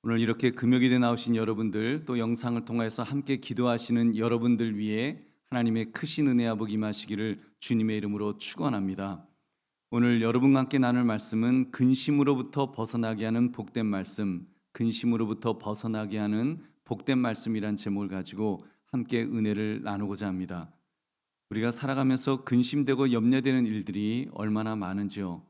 오늘 이렇게 금요일에 나오신 여러분들, 또 영상을 통해서 함께 기도하시는 여러분들 위해 하나님의 크신 은혜와 복 임하시기를 주님의 이름으로 축원합니다. 오늘 여러분과 함께 나눌 말씀은 근심으로부터 벗어나게 하는 복된 말씀, 근심으로부터 벗어나게 하는 복된 말씀이란 제목을 가지고 함께 은혜를 나누고자 합니다. 우리가 살아가면서 근심되고 염려되는 일들이 얼마나 많은지요.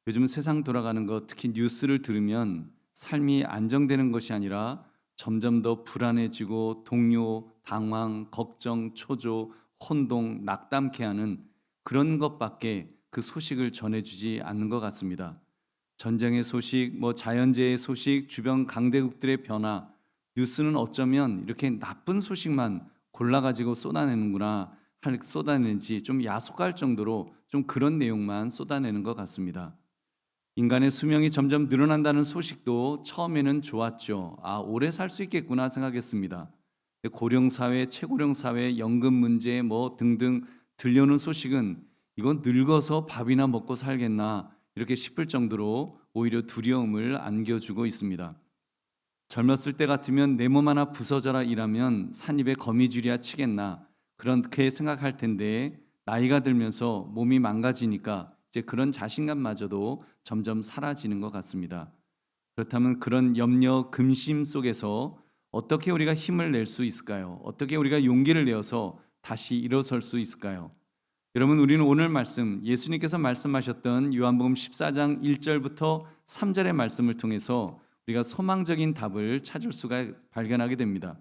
요즘 세상 돌아가는 것, 특히 뉴스를 들으면 삶이 안정되는 것이 아니라 점점 더 불안해지고 동요, 당황, 걱정, 초조, 혼동, 낙담케 하는 그런 것밖에 그 소식을 전해주지 않는 것 같습니다. 전쟁의 소식, 자연재해의 소식, 주변 강대국들의 변화, 뉴스는 어쩌면 이렇게 나쁜 소식만 골라가지고 쏟아내는지 좀 야속할 정도로 좀 그런 내용만 쏟아내는 것 같습니다. 인간의 수명이 점점 늘어난다는 소식도 처음에는 좋았죠. 오래 살 수 있겠구나 생각했습니다. 고령사회, 최고령사회, 연금 문제 등등 들려오는 소식은 이건 늙어서 밥이나 먹고 살겠나 이렇게 싶을 정도로 오히려 두려움을 안겨주고 있습니다. 젊었을 때 같으면 내 몸 하나 부서져라 일하면 산입에 거미줄이야 치겠나 그렇게 생각할 텐데, 나이가 들면서 몸이 망가지니까 이제 그런 자신감마저도 점점 사라지는 것 같습니다. 그렇다면 그런 염려, 근심 속에서 어떻게 우리가 힘을 낼 수 있을까요? 어떻게 우리가 용기를 내어서 다시 일어설 수 있을까요? 여러분, 우리는 오늘 말씀, 예수님께서 말씀하셨던 요한복음 14장 1절부터 3절의 말씀을 통해서 우리가 소망적인 답을 찾을 수가 발견하게 됩니다.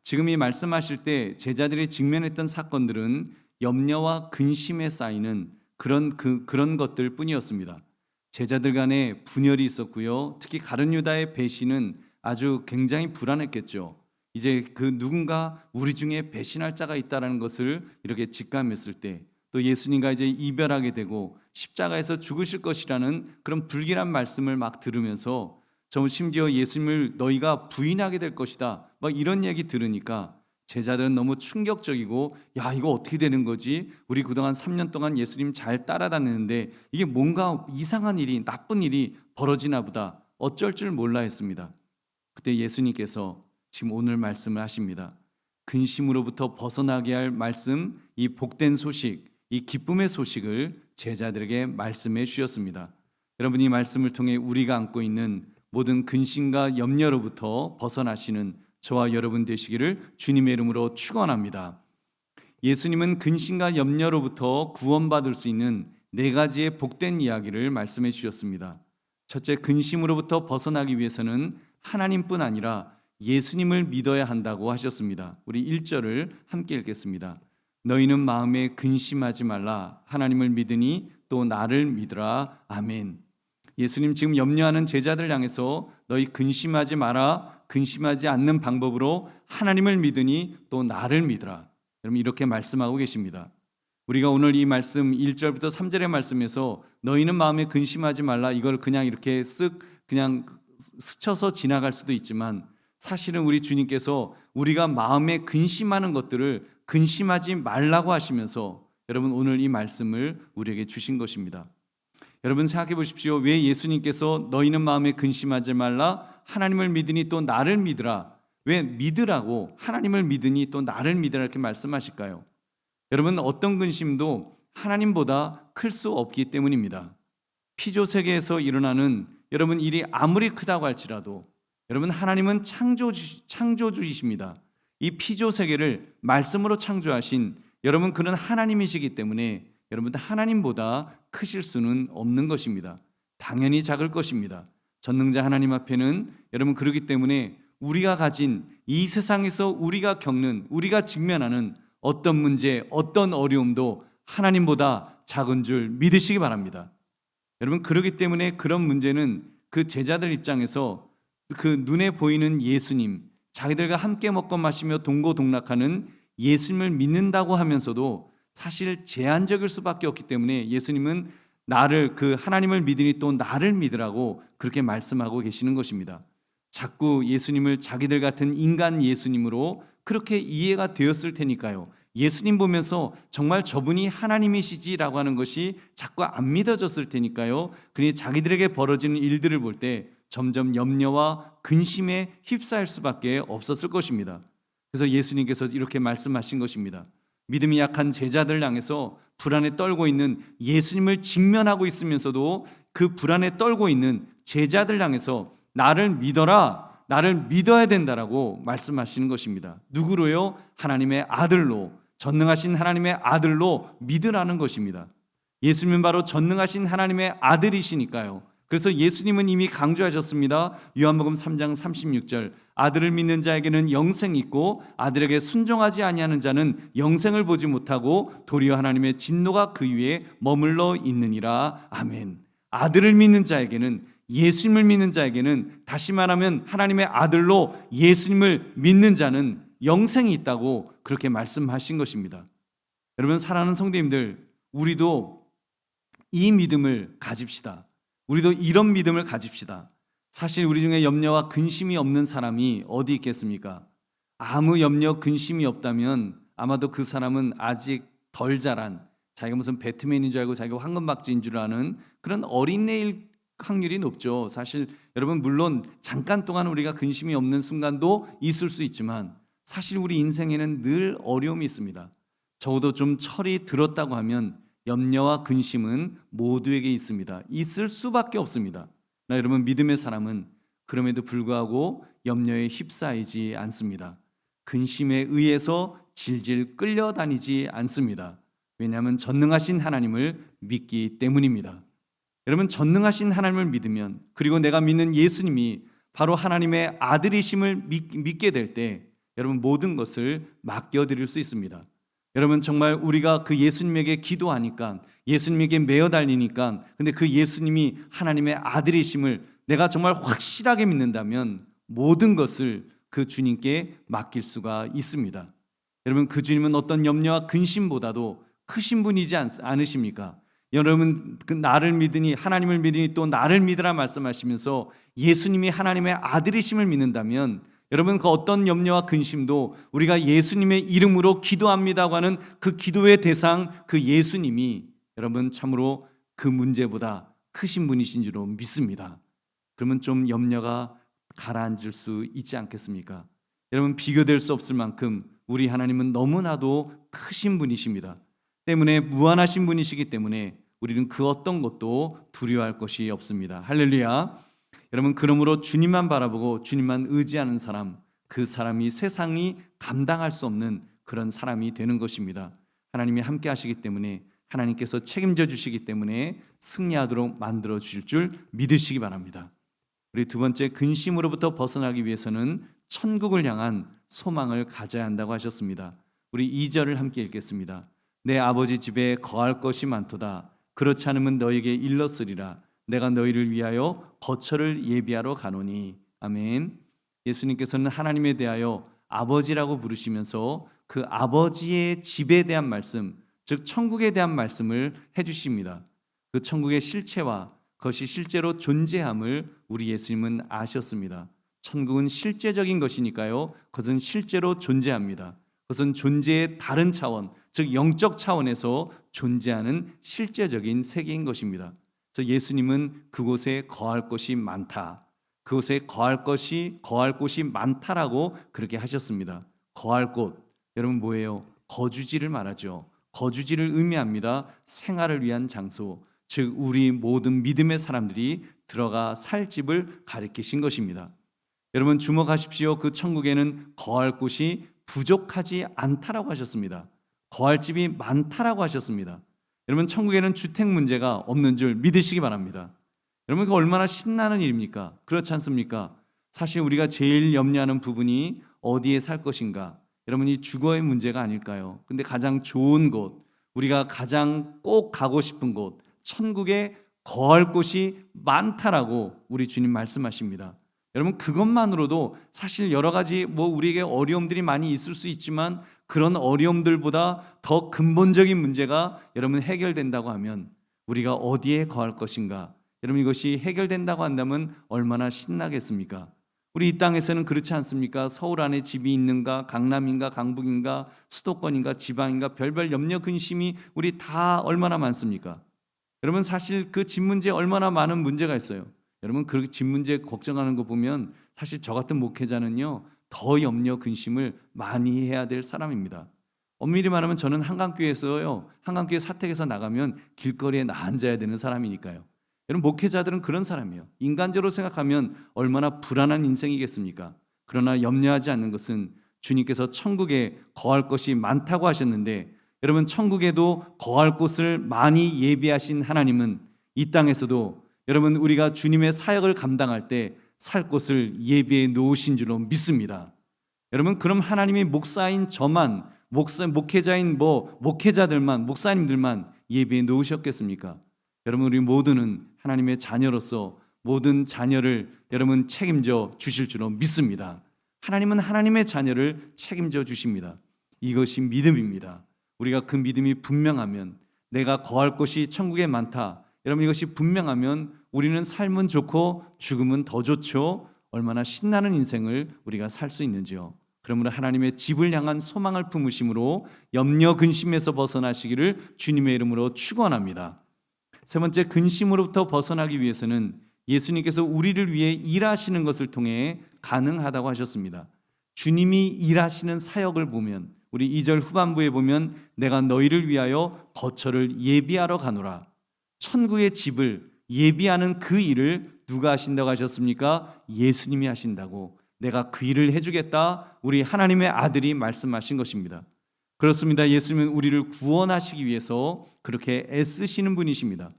지금 이 말씀하실 때 제자들이 직면했던 사건들은 염려와 근심에 쌓이는 그런 것들 뿐이었습니다. 제자들 간에 분열이 있었고요. 특히 가룟 유다의 배신은 아주 굉장히 불안했겠죠. 이제 그 누군가 우리 중에 배신할 자가 있다라는 것을 이렇게 직감했을 때, 또 예수님과 이제 이별하게 되고 십자가에서 죽으실 것이라는 그런 불길한 말씀을 막 들으면서 심지어 예수님을 너희가 부인하게 될 것이다 이런 얘기 들으니까 제자들은 너무 충격적이고, 야, 이거 어떻게 되는 거지? 우리 그동안 3년 동안 예수님 잘 따라다녔는데 이게 뭔가 이상한 일이, 나쁜 일이 벌어지나 보다, 어쩔 줄 몰라 했습니다. 그때 예수님께서 지금 오늘 말씀을 하십니다. 근심으로부터 벗어나게 할 말씀, 이 복된 소식, 이 기쁨의 소식을 제자들에게 말씀해 주셨습니다. 여러분, 이 말씀을 통해 우리가 안고 있는 모든 근심과 염려로부터 벗어나시는 저와 여러분 되시기를 주님의 이름으로 축원합니다. 예수님은 근심과 염려로부터 구원받을 수 있는 4가지의 복된 이야기를 말씀해 주셨습니다. 첫째, 근심으로부터 벗어나기 위해서는 하나님뿐 아니라 예수님을 믿어야 한다고 하셨습니다. 우리 1절을 함께 읽겠습니다. 너희는 마음에 근심하지 말라. 하나님을 믿으니 또 나를 믿으라. 아멘. 예수님 지금 염려하는 제자들 향해서 너희 근심하지 마라. 근심하지 않는 방법으로 하나님을 믿으니 또 나를 믿으라. 여러분, 이렇게 말씀하고 계십니다. 우리가 오늘 이 말씀 1절부터 3절의 말씀에서 너희는 마음에 근심하지 말라, 이걸 그냥 이렇게 그냥 스쳐서 지나갈 수도 있지만, 사실은 우리 주님께서 우리가 마음에 근심하는 것들을 근심하지 말라고 하시면서 여러분, 오늘 이 말씀을 우리에게 주신 것입니다. 여러분, 생각해 보십시오. 왜 예수님께서 너희는 마음에 근심하지 말라, 하나님을 믿으니 또 나를 믿으라, 왜 믿으라고 하나님을 믿으니 또 나를 믿으라 이렇게 말씀하실까요? 여러분, 어떤 근심도 하나님보다 클 수 없기 때문입니다. 피조 세계에서 일어나는 여러분 일이 아무리 크다고 할지라도 여러분, 하나님은 창조주이십니다. 이 피조 세계를 말씀으로 창조하신 여러분, 그는 하나님이시기 때문에 여러분, 하나님보다 크실 수는 없는 것입니다. 당연히 작을 것입니다. 전능자 하나님 앞에는 여러분, 그렇기 때문에 우리가 가진 이 세상에서 우리가 겪는, 우리가 직면하는 어떤 문제, 어떤 어려움도 하나님보다 작은 줄 믿으시기 바랍니다. 여러분, 그렇기 때문에 그런 문제는 그 제자들 입장에서 그 눈에 보이는 예수님, 자기들과 함께 먹고 마시며 동고동락하는 예수님을 믿는다고 하면서도 사실 제한적일 수밖에 없기 때문에 예수님은 하나님을 믿으니 또 나를 믿으라고 그렇게 말씀하고 계시는 것입니다. 자꾸 예수님을 자기들 같은 인간 예수님으로 그렇게 이해가 되었을 테니까요. 예수님 보면서 정말 저분이 하나님이시지라고 하는 것이 자꾸 안 믿어졌을 테니까요. 그러니 자기들에게 벌어지는 일들을 볼 때 점점 염려와 근심에 휩싸일 수밖에 없었을 것입니다. 그래서 예수님께서 이렇게 말씀하신 것입니다. 믿음이 약한 제자들 향해서 불안에 떨고 있는 예수님을 직면하고 있으면서도 그 불안에 떨고 있는 제자들 향해서 나를 믿어라, 나를 믿어야 된다라고 말씀하시는 것입니다. 누구로요? 하나님의 아들로, 전능하신 하나님의 아들로 믿으라는 것입니다. 예수님은 바로 전능하신 하나님의 아들이시니까요. 그래서 예수님은 이미 강조하셨습니다. 요한복음 3장 36절, 아들을 믿는 자에게는 영생이 있고 아들에게 순종하지 아니하는 자는 영생을 보지 못하고 도리어 하나님의 진노가 그 위에 머물러 있느니라. 아멘. 아들을 믿는 자에게는, 예수님을 믿는 자에게는, 다시 말하면 하나님의 아들로 예수님을 믿는 자는 영생이 있다고 그렇게 말씀하신 것입니다. 여러분, 사랑하는 성도님들, 우리도 이 믿음을 가집시다. 우리도 이런 믿음을 가집시다. 사실 우리 중에 염려와 근심이 없는 사람이 어디 있겠습니까? 아무 염려, 근심이 없다면 아마도 그 사람은 아직 덜 자란, 자기가 무슨 배트맨인 줄 알고 자기가 황금박쥐인 줄 아는 그런 어린애일 확률이 높죠. 사실 여러분, 물론 잠깐 동안 우리가 근심이 없는 순간도 있을 수 있지만 사실 우리 인생에는 늘 어려움이 있습니다. 적어도 좀 철이 들었다고 하면 염려와 근심은 모두에게 있습니다. 있을 수밖에 없습니다. 나 여러분, 믿음의 사람은 그럼에도 불구하고 염려에 휩싸이지 않습니다. 근심에 의해서 질질 끌려다니지 않습니다. 왜냐하면 전능하신 하나님을 믿기 때문입니다. 여러분, 전능하신 하나님을 믿으면, 그리고 내가 믿는 예수님이 바로 하나님의 아들이심을 믿게 될 때 여러분, 모든 것을 맡겨드릴 수 있습니다. 여러분, 정말 우리가 그 예수님에게 기도하니까, 예수님에게 매어 달리니까, 근데 그 예수님이 하나님의 아들이심을 내가 정말 확실하게 믿는다면 모든 것을 그 주님께 맡길 수가 있습니다. 여러분, 그 주님은 어떤 염려와 근심보다도 크신 분이지 않으십니까? 여러분, 그 나를 믿으니, 하나님을 믿으니 또 나를 믿으라 말씀하시면서 예수님이 하나님의 아들이심을 믿는다면 여러분, 그 어떤 염려와 근심도 우리가 예수님의 이름으로 기도합니다고 하는 그 기도의 대상, 그 예수님이 여러분 참으로 그 문제보다 크신 분이신 줄로 믿습니다. 그러면 좀 염려가 가라앉을 수 있지 않겠습니까? 여러분, 비교될 수 없을 만큼 우리 하나님은 너무나도 크신 분이십니다. 때문에 무한하신 분이시기 때문에 우리는 그 어떤 것도 두려워할 것이 없습니다. 할렐루야. 여러분, 그러므로 주님만 바라보고 주님만 의지하는 사람, 그 사람이 세상이 감당할 수 없는 그런 사람이 되는 것입니다. 하나님이 함께 하시기 때문에, 하나님께서 책임져 주시기 때문에 승리하도록 만들어 주실 줄 믿으시기 바랍니다. 우리 두 번째, 근심으로부터 벗어나기 위해서는 천국을 향한 소망을 가져야 한다고 하셨습니다. 우리 2절을 함께 읽겠습니다. 내 아버지 집에 거할 것이 많도다. 그렇지 않으면 너에게 일렀으리라. 내가 너희를 위하여 거처를 예비하러 가노니. 아멘. 예수님께서는 하나님에 대하여 아버지라고 부르시면서 그 아버지의 집에 대한 말씀, 즉 천국에 대한 말씀을 해주십니다. 그 천국의 실체와 그것이 실제로 존재함을 우리 예수님은 아셨습니다. 천국은 실제적인 것이니까요, 그것은 실제로 존재합니다. 그것은 존재의 다른 차원, 즉 영적 차원에서 존재하는 실제적인 세계인 것입니다. 그래서 예수님은 그곳에 거할 것이 많다, 그곳에 거할 곳이 많다라고 그렇게 하셨습니다. 거할 곳, 여러분 뭐예요? 거주지를 말하죠. 거주지를 의미합니다. 생활을 위한 장소, 즉 우리 모든 믿음의 사람들이 들어가 살 집을 가리키신 것입니다. 여러분 주목하십시오. 그 천국에는 거할 곳이 부족하지 않다라고 하셨습니다. 거할 집이 많다라고 하셨습니다. 여러분 천국에는 주택 문제가 없는 줄 믿으시기 바랍니다. 여러분 그 얼마나 신나는 일입니까? 그렇지 않습니까? 사실 우리가 제일 염려하는 부분이 어디에 살 것인가? 여러분 이 주거의 문제가 아닐까요? 근데 가장 좋은 곳, 우리가 가장 꼭 가고 싶은 곳, 천국에 거할 곳이 많다라고 우리 주님 말씀하십니다. 여러분 그것만으로도 사실 여러 가지 우리에게 어려움들이 많이 있을 수 있지만 그런 어려움들보다 더 근본적인 문제가 여러분 해결된다고 하면 우리가 어디에 거할 것인가? 여러분 이것이 해결된다고 한다면 얼마나 신나겠습니까? 우리 이 땅에서는 그렇지 않습니까? 서울 안에 집이 있는가, 강남인가, 강북인가, 수도권인가, 지방인가, 별별 염려 근심이 우리 다 얼마나 많습니까? 여러분 사실 그 집 문제에 얼마나 많은 문제가 있어요. 여러분 그 집 문제 걱정하는 거 보면 사실 저 같은 목회자는요 더 염려 근심을 많이 해야 될 사람입니다. 엄밀히 말하면 저는 한강교회에서요 한강교회 사택에서 나가면 길거리에 나 앉아야 되는 사람이니까요. 여러분 목회자들은 그런 사람이에요. 인간적으로 생각하면 얼마나 불안한 인생이겠습니까? 그러나 염려하지 않는 것은 주님께서 천국에 거할 것이 많다고 하셨는데 여러분 천국에도 거할 곳을 많이 예비하신 하나님은 이 땅에서도 여러분 우리가 주님의 사역을 감당할 때 살 곳을 예비해 놓으신 줄로 믿습니다. 여러분 그럼 하나님이 목사인 저만 목회자인 목회자들만 목사님들만 예비해 놓으셨겠습니까? 여러분 우리 모두는 하나님의 자녀로서 모든 자녀를 여러분 책임져 주실 줄로 믿습니다. 하나님은 하나님의 자녀를 책임져 주십니다. 이것이 믿음입니다. 우리가 그 믿음이 분명하면 내가 거할 곳이 천국에 많다. 여러분 이것이 분명하면 우리는 삶은 좋고 죽음은 더 좋죠. 얼마나 신나는 인생을 우리가 살 수 있는지요. 그러므로 하나님의 집을 향한 소망을 품으심으로 염려 근심에서 벗어나시기를 주님의 이름으로 축원합니다. 세 번째, 근심으로부터 벗어나기 위해서는 예수님께서 우리를 위해 일하시는 것을 통해 가능하다고 하셨습니다. 주님이 일하시는 사역을 보면 우리 2절 후반부에 보면 내가 너희를 위하여 거처를 예비하러 가노라. 천국의 집을 예비하는 그 일을 누가 하신다고 하셨습니까? 예수님이 하신다고, 내가 그 일을 해주겠다, 우리 하나님의 아들이 말씀하신 것입니다. 그렇습니다. 예수님은 우리를 구원하시기 위해서 그렇게 애쓰시는 분이십니다.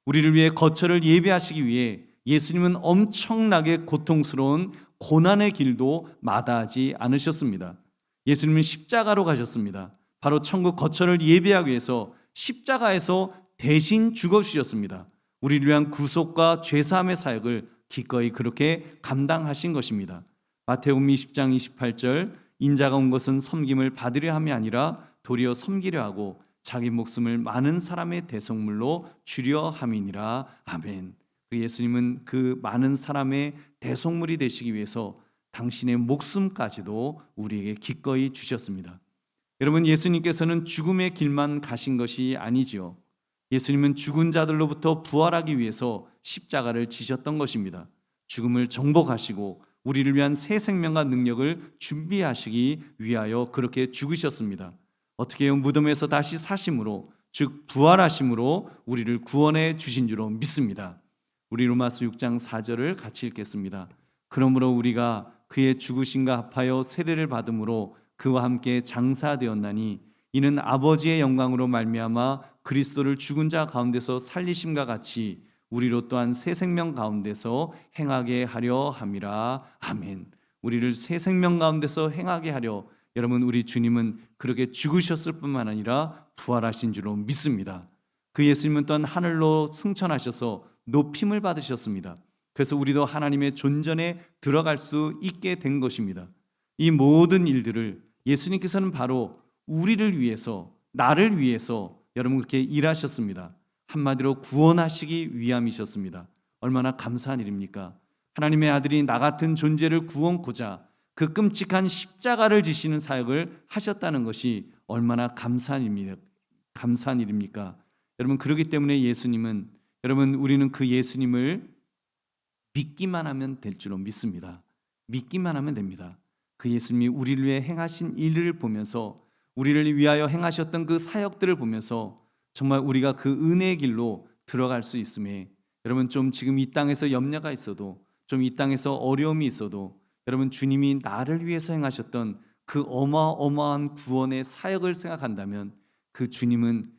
우리를 위해 거처를 예비하시기 위해 예수님은 엄청나게 고통스러운 고난의 길도 마다하지 않으셨습니다. 예수님은 십자가로 가셨습니다. 바로 천국 거처를 예비하기 위해서 십자가에서 대신 죽어주셨습니다. 우리를 위한 구속과 죄사함의 사역을 기꺼이 그렇게 감당하신 것입니다. 마태복음 20장 28절, 인자가 온 것은 섬김을 받으려 함이 아니라 도리어 섬기려 하고 자기 목숨을 많은 사람의 대속물로 주려 함이니라. 아멘. 예수님은 그 많은 사람의 대속물이 되시기 위해서 당신의 목숨까지도 우리에게 기꺼이 주셨습니다. 여러분 예수님께서는 죽음의 길만 가신 것이 아니지요. 예수님은 죽은 자들로부터 부활하기 위해서 십자가를 지셨던 것입니다. 죽음을 정복하시고 우리를 위한 새 생명과 능력을 준비하시기 위하여 그렇게 죽으셨습니다. 어떻게 해요? 무덤에서 다시 사심으로, 즉 부활하심으로 우리를 구원해 주신 줄로 믿습니다. 우리 로마서 6장 4절을 같이 읽겠습니다. 그러므로 우리가 그의 죽으심과 합하여 세례를 받음으로 그와 함께 장사되었나니 이는 아버지의 영광으로 말미암아 그리스도를 죽은 자 가운데서 살리심과 같이 우리로 또한 새 생명 가운데서 행하게 하려 함이라. 아멘. 우리를 새 생명 가운데서 행하게 하려, 여러분 우리 주님은 그렇게 죽으셨을 뿐만 아니라 부활하신 줄로 믿습니다. 그 예수님은 또한 하늘로 승천하셔서 높임을 받으셨습니다. 그래서 우리도 하나님의 존전에 들어갈 수 있게 된 것입니다. 이 모든 일들을 예수님께서는 바로 우리를 위해서, 나를 위해서 여러분 그렇게 일하셨습니다. 한마디로 구원하시기 위함이셨습니다. 얼마나 감사한 일입니까? 하나님의 아들이 나 같은 존재를 구원코자 그 끔찍한 십자가를 지시는 사역을 하셨다는 것이 얼마나 감사한 일입니까? 여러분 그렇기 때문에 예수님은, 여러분 우리는 그 예수님을 믿기만 하면 될 줄로 믿습니다. 믿기만 하면 됩니다. 그 예수님이 우리를 위해 행하신 일을 보면서, 우리를 위하여 행하셨던 그 사역들을 보면서 정말 우리가 그 은혜의 길로 들어갈 수 있음에, 여러분 좀 지금 이 땅에서 염려가 있어도, 좀 이 땅에서 어려움이 있어도, 여러분 주님이 나를 위해서 행하셨던 그 어마어마한 구원의 사역을 생각한다면 그 주님은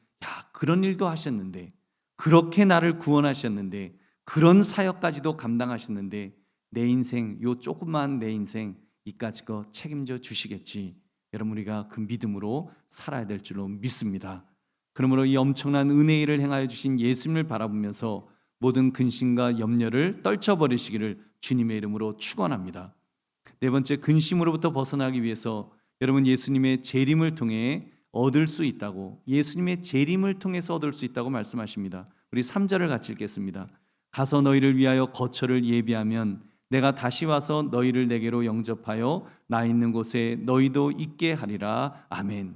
그런 일도 하셨는데, 그렇게 나를 구원하셨는데, 그런 사역까지도 감당하셨는데 내 인생, 요 조그만 내 인생 이까지 거 책임져 주시겠지. 여러분 우리가 그 믿음으로 살아야 될 줄로 믿습니다. 그러므로 이 엄청난 은혜의 일을 행하여 주신 예수님을 바라보면서 모든 근심과 염려를 떨쳐버리시기를 주님의 이름으로 축원합니다. 네 번째, 근심으로부터 벗어나기 위해서 여러분 예수님의 재림을 통해 얻을 수 있다고, 예수님의 재림을 통해서 얻을 수 있다고 말씀하십니다. 우리 3절을 같이 읽겠습니다. 가서 너희를 위하여 거처를 예비하면 내가 다시 와서 너희를 내게로 영접하여 나 있는 곳에 너희도 있게 하리라. 아멘.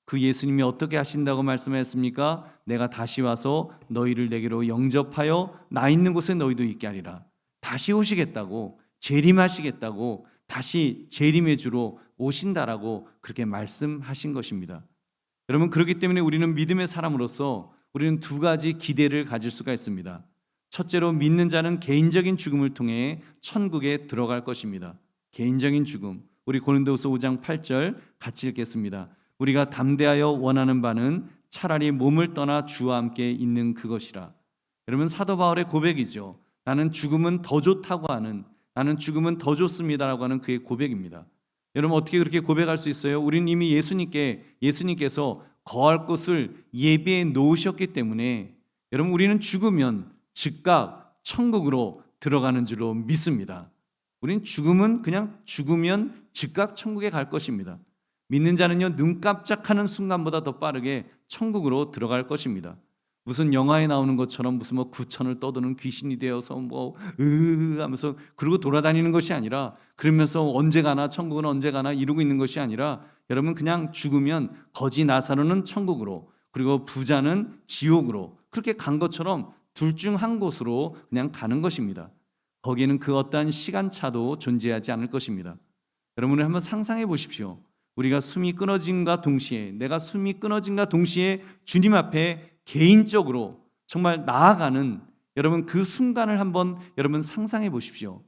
그 예수님이 어떻게 하신다고 말씀하셨습니까? 내가 다시 와서 너희를 내게로 영접하여 나 있는 곳에 너희도 있게 하리라. 다시 오시겠다고, 재림하시겠다고, 다시 재림의 주로 오신다라고 그렇게 말씀하신 것입니다. 여러분, 그렇기 때문에 우리는 믿음의 사람으로서 우리는 두 가지 기대를 가질 수가 있습니다. 첫째로, 믿는 자는 개인적인 죽음을 통해 천국에 들어갈 것입니다. 개인적인 죽음. 우리 고린도후서 5장 8절 같이 읽겠습니다. 우리가 담대하여 원하는 바는 차라리 몸을 떠나 주와 함께 있는 그것이라. 여러분, 사도 바울의 고백이죠. 나는 죽음은 더 좋다고 하는, 나는 죽음은 더 좋습니다라고 하는 그의 고백입니다. 여러분, 어떻게 그렇게 고백할 수 있어요? 우리는 이미 예수님께서 거할 곳을 예비해 놓으셨기 때문에 여러분, 우리는 죽으면 즉각 천국으로 들어가는 줄로 믿습니다. 우리는 그냥 죽으면 즉각 천국에 갈 것입니다. 믿는 자는요, 눈 깜짝하는 순간보다 더 빠르게 천국으로 들어갈 것입니다. 무슨 영화에 나오는 것처럼 무슨 구천을 떠도는 귀신이 되어서 하면서 그러고 돌아다니는 것이 아니라, 그러면서 언제 가나, 천국은 언제 가나 이러고 있는 것이 아니라, 여러분, 그냥 죽으면 거지 나사로는 천국으로, 그리고 부자는 지옥으로, 그렇게 간 것처럼 둘 중 한 곳으로 그냥 가는 것입니다. 거기에는 그 어떠한 시간차도 존재하지 않을 것입니다. 여러분을 한번 상상해 보십시오. 우리가 내가 숨이 끊어진과 동시에 주님 앞에 개인적으로 정말 나아가는 여러분 그 순간을 한번 여러분 상상해 보십시오.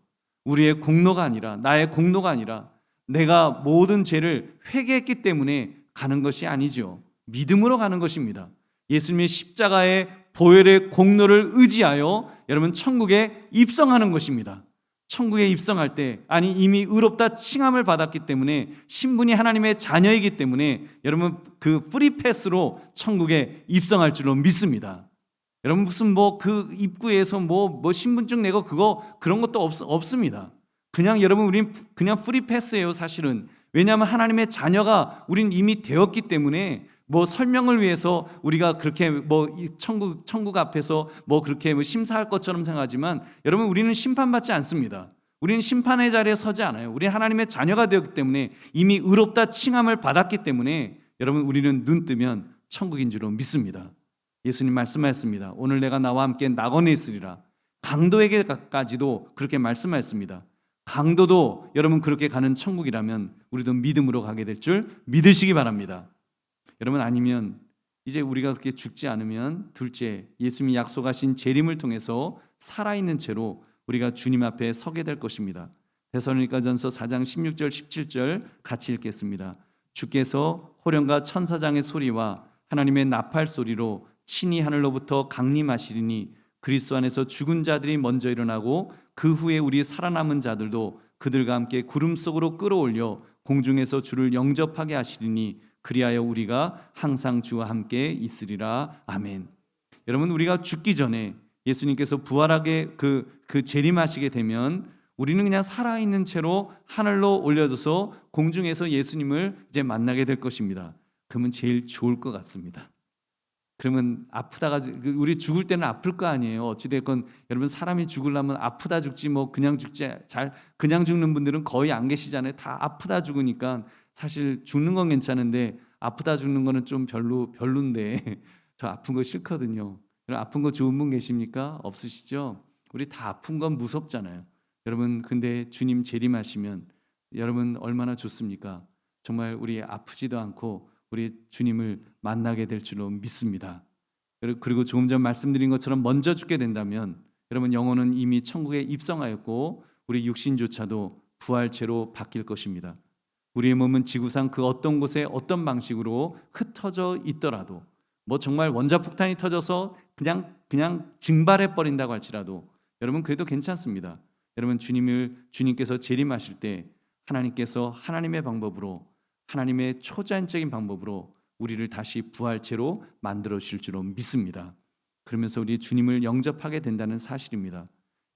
우리의 공로가 아니라, 나의 공로가 아니라, 내가 모든 죄를 회개했기 때문에 가는 것이 아니죠. 믿음으로 가는 것입니다. 예수님의 십자가의 보혈의 공로를 의지하여 여러분 천국에 입성하는 것입니다. 천국에 입성할 때, 이미 의롭다 칭함을 받았기 때문에, 신분이 하나님의 자녀이기 때문에 여러분 그 프리패스로 천국에 입성할 줄로 믿습니다. 여러분, 무슨 그 입구에서 신분증 내고 그런 것도 없습니다. 그냥 여러분, 우린 그냥 프리패스예요, 사실은. 왜냐하면 하나님의 자녀가 우린 이미 되었기 때문에, 설명을 위해서 우리가 그렇게 천국 앞에서 그렇게 심사할 것처럼 생각하지만, 여러분, 우리는 심판받지 않습니다. 우리는 심판의 자리에 서지 않아요. 우리는 하나님의 자녀가 되었기 때문에, 이미 의롭다 칭함을 받았기 때문에, 여러분, 우리는 눈 뜨면 천국인 줄로 믿습니다. 예수님 말씀하셨습니다. 오늘 내가 나와 함께 낙원에 있으리라. 강도에게까지도 그렇게 말씀하셨습니다. 강도도 여러분 그렇게 가는 천국이라면 우리도 믿음으로 가게 될 줄 믿으시기 바랍니다. 여러분, 아니면 이제 우리가 그렇게 죽지 않으면, 둘째, 예수님이 약속하신 재림을 통해서 살아있는 채로 우리가 주님 앞에 서게 될 것입니다. 데살로니가전서 4장 16절 17절 같이 읽겠습니다. 주께서 호령과 천사장의 소리와 하나님의 나팔 소리로 친히 하늘로부터 강림하시리니, 그리스도 안에서 죽은 자들이 먼저 일어나고 그 후에 우리 살아남은 자들도 그들과 함께 구름 속으로 끌어올려 공중에서 주를 영접하게 하시리니, 그리하여 우리가 항상 주와 함께 있으리라. 아멘. 여러분, 우리가 죽기 전에 예수님께서 부활하게 그 재림하시게 되면 우리는 그냥 살아있는 채로 하늘로 올려져서 공중에서 예수님을 이제 만나게 될 것입니다. 그러면 제일 좋을 것 같습니다. 그러면 우리 죽을 때는 아플 거 아니에요. 어찌됐건 여러분, 사람이 죽으려면 아프다 죽지 그냥 그냥 죽는 분들은 거의 안 계시잖아요. 다 아프다 죽으니까 사실 죽는 건 괜찮은데 아프다 죽는 거는 좀 별론데 저 아픈 거 싫거든요. 여러분, 아픈 거 좋은 분 계십니까? 없으시죠? 우리 다 아픈 건 무섭잖아요. 여러분, 근데 주님 재림하시면 여러분 얼마나 좋습니까? 정말 우리 아프지도 않고 우리 주님을 만나게 될 줄로 믿습니다. 그리고 조금 전 말씀드린 것처럼 먼저 죽게 된다면 여러분, 영혼은 이미 천국에 입성하였고 우리 육신조차도 부활체로 바뀔 것입니다. 우리의 몸은 지구상 그 어떤 곳에 어떤 방식으로 흩어져 있더라도, 정말 원자폭탄이 터져서 그냥 증발해 버린다고 할지라도 여러분 그래도 괜찮습니다. 여러분, 주님께서 재림하실 때 하나님께서 하나님의 방법으로, 하나님의 초자연적인 방법으로 우리를 다시 부활체로 만들어 주실 줄로 믿습니다. 그러면서 우리 주님을 영접하게 된다는 사실입니다.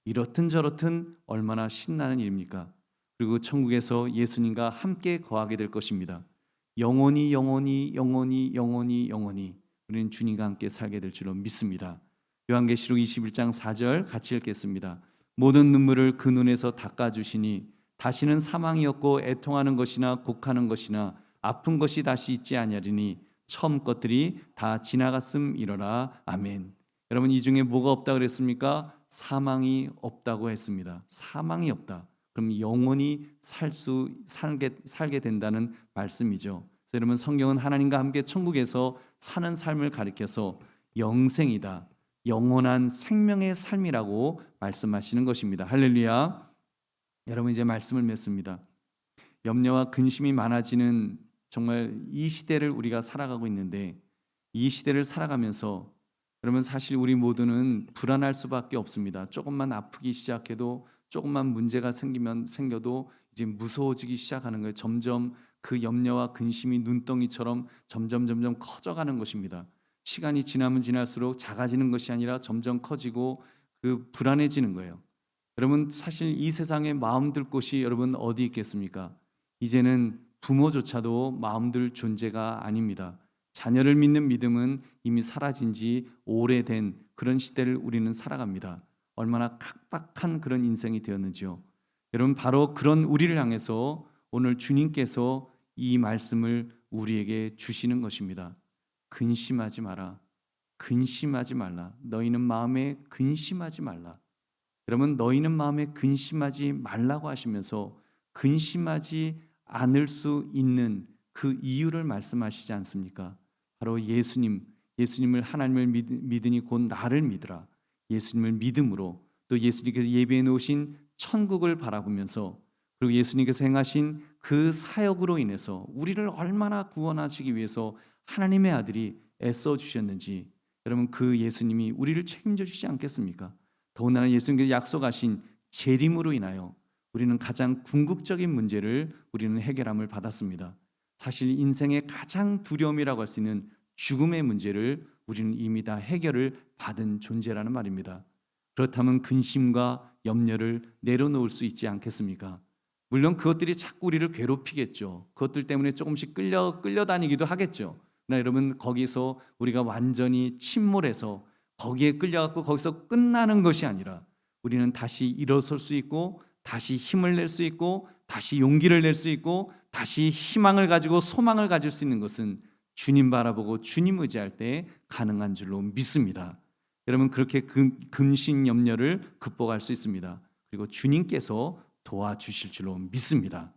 이렇든 저렇든 얼마나 신나는 일입니까? 그리고 천국에서 예수님과 함께 거하게 될 것입니다. 영원히 우리는 주님과 함께 살게 될 줄로 믿습니다. 요한계시록 21장 4절 같이 읽겠습니다. 모든 눈물을 그 눈에서 닦아주시니 다시는 사망이 없고 애통하는 것이나 곡하는 것이나 아픈 것이 다시 있지 아니하리니 처음 것들이 다 지나갔음이로라. 아멘. 여러분, 이 중에 뭐가 없다 그랬습니까? 사망이 없다고 했습니다. 사망이 없다. 그럼 영원히 살게 된다는 말씀이죠. 여러분, 성경은 하나님과 함께 천국에서 사는 삶을 가리켜서 영생이다, 영원한 생명의 삶이라고 말씀하시는 것입니다. 할렐루야. 여러분, 이제 말씀을 맺습니다. 염려와 근심이 많아지는 정말 이 시대를 우리가 살아가고 있는데, 이 시대를 살아가면서 여러분, 사실 우리 모두는 불안할 수밖에 없습니다. 조금만 아프기 시작해도, 조금만 문제가 생겨도 이제 무서워지기 시작하는 거예요. 점점 그 염려와 근심이 눈덩이처럼 점점 커져가는 것입니다. 시간이 지나면 지날수록 작아지는 것이 아니라 점점 커지고 그 불안해지는 거예요. 여러분, 사실 이 세상에 마음 둘 곳이 여러분 어디 있겠습니까? 이제는 부모조차도 마음 둘 존재가 아닙니다. 자녀를 믿는 믿음은 이미 사라진 지 오래된 그런 시대를 우리는 살아갑니다. 얼마나 각박한 그런 인생이 되었는지요. 여러분, 바로 그런 우리를 향해서 오늘 주님께서 이 말씀을 우리에게 주시는 것입니다. 근심하지 마라. 근심하지 말라. 너희는 마음에 근심하지 말라. 여러분, 너희는 마음에 근심하지 말라고 하시면서 근심하지 않을 수 있는 그 이유를 말씀하시지 않습니까? 바로 예수님을 하나님을 믿으니 곧 나를 믿으라. 예수님을 믿음으로, 또 예수님께서 예비해 놓으신 천국을 바라보면서, 그리고 예수님께서 행하신 그 사역으로 인해서 우리를 얼마나 구원하시기 위해서 하나님의 아들이 애써 주셨는지, 여러분, 그 예수님이 우리를 책임져 주시지 않겠습니까? 더군다나 예수님께서 약속하신 재림으로 인하여 우리는 가장 궁극적인 문제를 우리는 해결함을 받았습니다. 사실 인생의 가장 두려움이라고 할 수 있는 죽음의 문제를 우리는 이미 다 해결을 받은 존재라는 말입니다. 그렇다면 근심과 염려를 내려놓을 수 있지 않겠습니까? 물론 그것들이 자꾸 우리를 괴롭히겠죠. 그것들 때문에 조금씩 끌려다니기도 하겠죠. 그러나 여러분, 거기서 우리가 완전히 침몰해서 거기에 끌려갖고 거기서 끝나는 것이 아니라 우리는 다시 일어설 수 있고, 다시 힘을 낼 수 있고, 다시 용기를 낼 수 있고, 다시 희망을 가지고 소망을 가질 수 있는 것은 주님 바라보고 주님 의지할 때 가능한 줄로 믿습니다. 여러분, 그렇게 근심 염려를 극복할 수 있습니다. 그리고 주님께서 도와주실 줄로 믿습니다.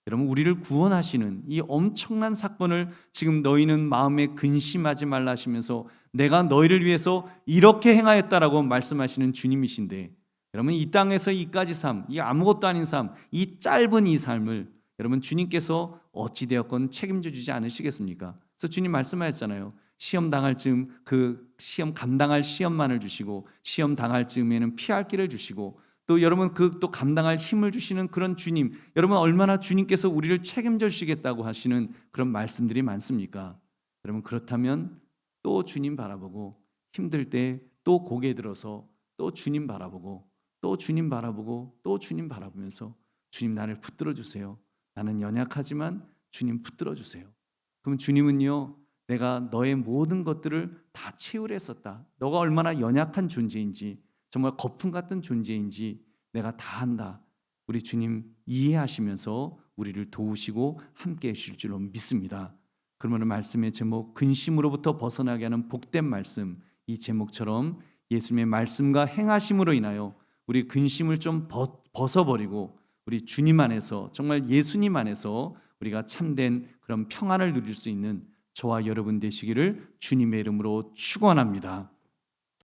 여러분, 우리를 구원하시는 이 엄청난 사건을 지금 너희는 마음에 근심하지 말라 하시면서 내가 너희를 위해서 이렇게 행하였다라고 말씀하시는 주님이신데, 여러분, 이 땅에서 이까지 삶, 이 아무것도 아닌 삶, 이 짧은 이 삶을 여러분, 주님께서 어찌되었건 책임져 주지 않으시겠습니까? 그래서 주님 말씀하셨잖아요. 시험 당할 즈음 그 시험 감당할 시험만을 주시고, 시험 당할 즈음에는 피할 길을 주시고, 또 여러분 그 또 감당할 힘을 주시는 그런 주님, 여러분 얼마나 주님께서 우리를 책임져 주시겠다고 하시는 그런 말씀들이 많습니까? 여러분, 그렇다면 또 주님 바라보고, 힘들 때 또 고개 들어서 또 주님 바라보고, 또 주님 바라보고, 또 주님 바라보면서 주님, 나를 붙들어 주세요. 나는 연약하지만 주님 붙들어 주세요. 그럼 주님은요, 내가 너의 모든 것들을 다 채우려 했었다. 너가 얼마나 연약한 존재인지, 정말 거품 같은 존재인지 내가 다 한다. 우리 주님 이해하시면서 우리를 도우시고 함께 해주실 줄로 믿습니다. 그러면 말씀의 제목, 근심으로부터 벗어나게 하는 복된 말씀, 이 제목처럼 예수님의 말씀과 행하심으로 인하여 우리 근심을 좀 벗어버리고 우리 주님 안에서, 정말 예수님 안에서 우리가 참된 그런 평안을 누릴 수 있는 저와 여러분 되시기를 주님의 이름으로 축원합니다.